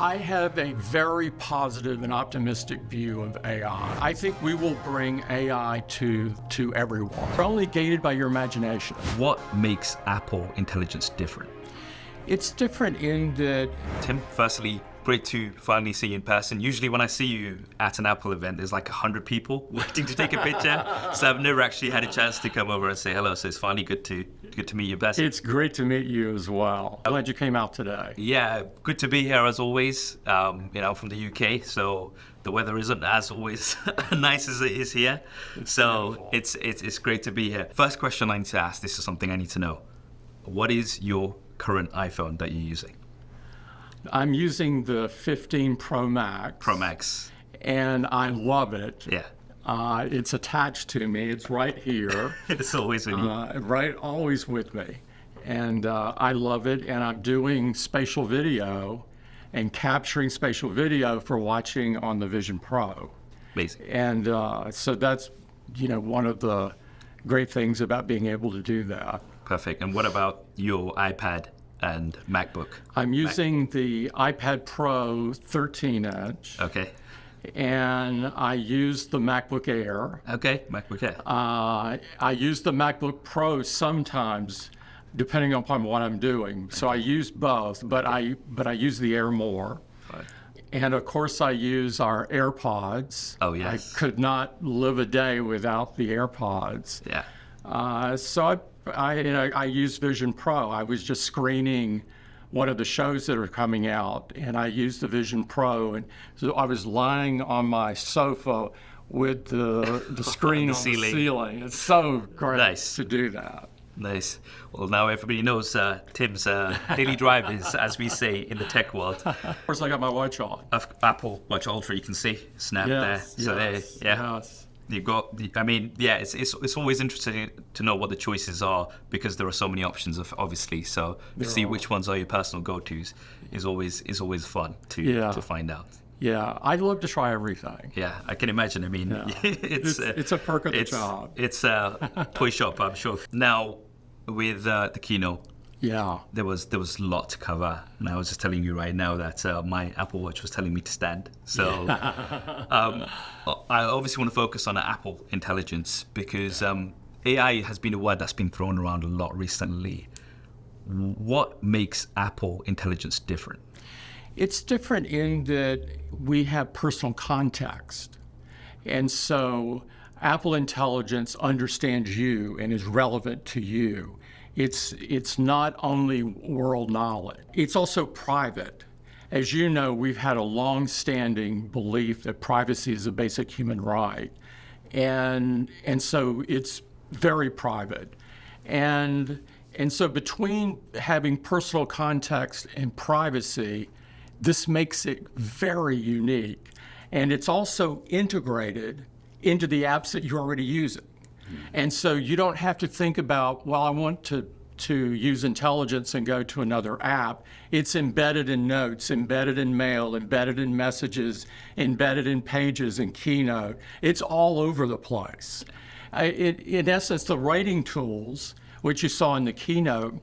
I have a very positive and optimistic view of AI. I think we will bring AI to everyone. It's only gated by your imagination. What makes Apple Intelligence different? It's different in that... Tim, firstly, great to finally see you in person. Usually when I see you at an Apple event, there's like 100 people waiting to take a picture. So I've never actually had a chance to come over and say hello. So it's finally good to meet you in person. It's great to meet you as well. I'm glad you came out today. Yeah, good to be here as always. From the UK, so the weather isn't as always nice as it is here. So it's great to be here. First question I need to ask, this is something I need to know. What is your current iPhone that you're using? I'm using the 15 Pro Max. Pro Max. And I love it. Yeah. It's attached to me. It's right here. It's always with you. Always with me. And I love it. And I'm doing spatial video and capturing spatial video for watching on the Vision Pro. Amazing. And so that's, one of the great things about being able to do that. Perfect. And what about your iPad and MacBook? I'm using the iPad Pro 13-inch. Okay. And I use the MacBook Air. Okay, MacBook Air. I use the MacBook Pro sometimes, depending upon what I'm doing. So I use both, but I use the Air more. Right. And of course, I use our AirPods. Oh, yes. I could not live a day without the AirPods. Yeah. So I use Vision Pro. I was just screening one of the shows that are coming out, and I used the Vision Pro, and so I was lying on my sofa with the screen on the ceiling. It's so great to do that. Nice. Well, now everybody knows Tim's daily drive is, as we say in the tech world. Of course, I got my watch on. Apple Watch Ultra, you can see Snap there. So yes, yes. You've got, it's always interesting to know what the choices are because there are so many options, obviously. So to see which ones are your personal go-tos is always fun to find out. Yeah, I'd love to try everything. Yeah, I can imagine. I mean, it's a perk of the job. It's a toy shop, I'm sure. Now, with the keynote, there was a lot to cover, and I was just telling you right now that my Apple Watch was telling me to stand. So I obviously want to focus on Apple Intelligence because AI has been a word that's been thrown around a lot recently. What makes Apple Intelligence different? It's different in that we have personal context. And so Apple Intelligence understands you and is relevant to you. It's not only world knowledge, it's also private. As you know, we've had a long-standing belief that privacy is a basic human right. And so it's very private. And so between having personal context and privacy, this makes it very unique. And it's also integrated into the apps that you're already using. And so you don't have to think about, well, I want to use intelligence and go to another app. It's embedded in notes, embedded in mail, embedded in messages, embedded in pages and Keynote. It's all over the place. In essence, the writing tools, which you saw in the Keynote,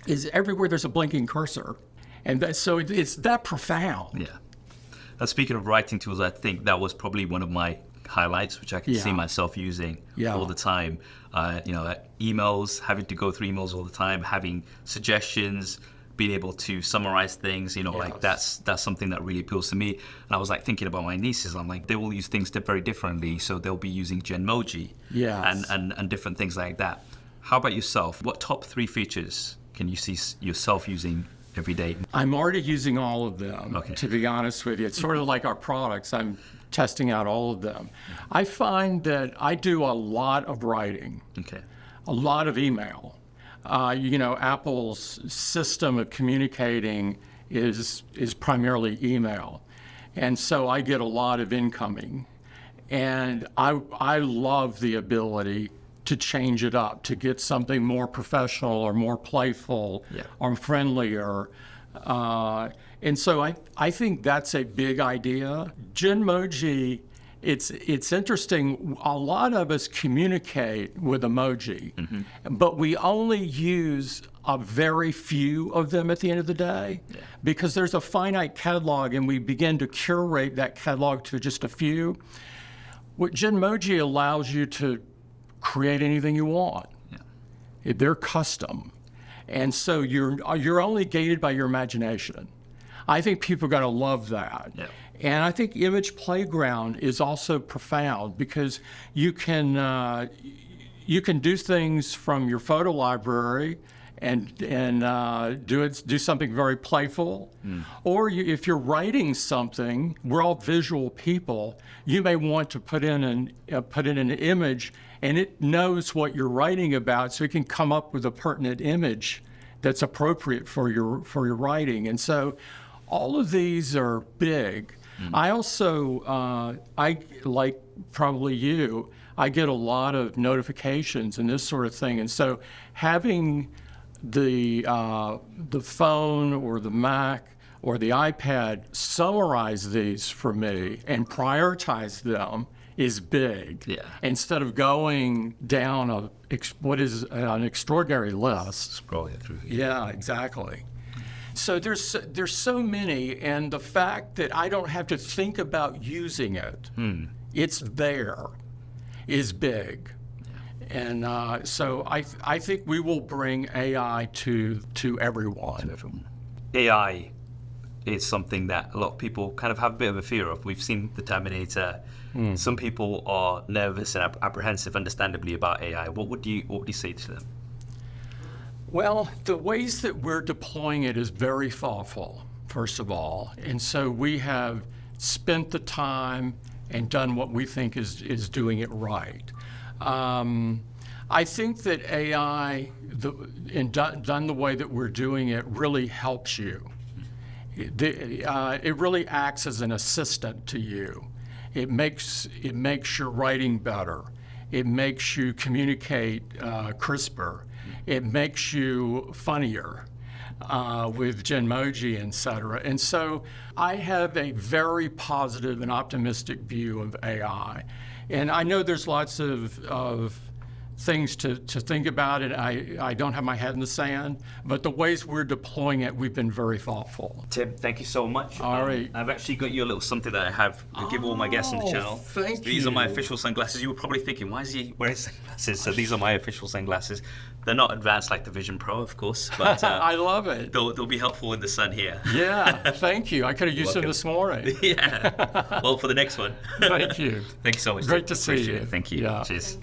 is everywhere there's a blinking cursor. And so it's that profound. Yeah. Speaking of writing tools, I think that was probably one of my highlights, which I can see myself using all the time. Emails, having to go through emails all the time, having suggestions, being able to summarize things, like that's something that really appeals to me. And I was like thinking about my nieces. I'm like, they will use things very differently. So they'll be using Genmoji and different things like that. How about yourself? What top 3 features can you see yourself using every day? I'm already using all of them, to be honest with you. It's sort of like our products. I'm testing out all of them. I find that I do a lot of writing, a lot of email. Apple's system of communicating is primarily email. And so I get a lot of incoming. And I love the ability to change it up, to get something more professional or more playful or friendlier. And so I think that's a big idea. Genmoji it's interesting. A lot of us communicate with emoji, but we only use a very few of them at the end of the day, because there's a finite catalog, and we begin to curate that catalog to just a few. What Genmoji allows you to create anything you want. They're custom, and so you're only gated by your imagination. I think people are going to love that. And I think Image Playground is also profound, because you can do things from your photo library and do something very playful. Or if you're writing something, we're all visual people. You may want to put in an image, and it knows what you're writing about, so it can come up with a pertinent image that's appropriate for your writing. And so all of these are big. I also, I like probably you, I get a lot of notifications and this sort of thing. And so having the phone or the Mac or the iPad summarize these for me and prioritize them is big. Instead of going down what is an extraordinary list. Scrolling through. Yeah, exactly. So there's so many, and the fact that I don't have to think about using it, it's there, is big. And so I think we will bring AI to everyone. AI is something that a lot of people kind of have a bit of a fear of. We've seen the Terminator. Some people are nervous and apprehensive, understandably, about AI. What would you say to them? Well, the ways that we're deploying it is very thoughtful, first of all. And so we have spent the time and done what we think is doing it right. I think that AI, done the way that we're doing it, really helps you. It really acts as an assistant to you. It makes your writing better. It makes you communicate crisper. It makes you funnier with Genmoji, et cetera. And so I have a very positive and optimistic view of AI. And I know there's lots of things to think about it. I don't have my head in the sand, but the ways we're deploying it, we've been very thoughtful. Tim, thank you so much. All right. I've actually got you a little something that I have to give all my guests on the channel. Thank you. These are my official sunglasses. You were probably thinking, why is he wearing sunglasses? So these are my official sunglasses. They're not advanced like the Vision Pro, of course, but I love it. They'll be helpful in the sun here. Yeah, thank you. I could have used them this morning. Yeah. Well, for the next one. Thank you. Thanks so much. Great to see you. Thank you. Yeah. Cheers.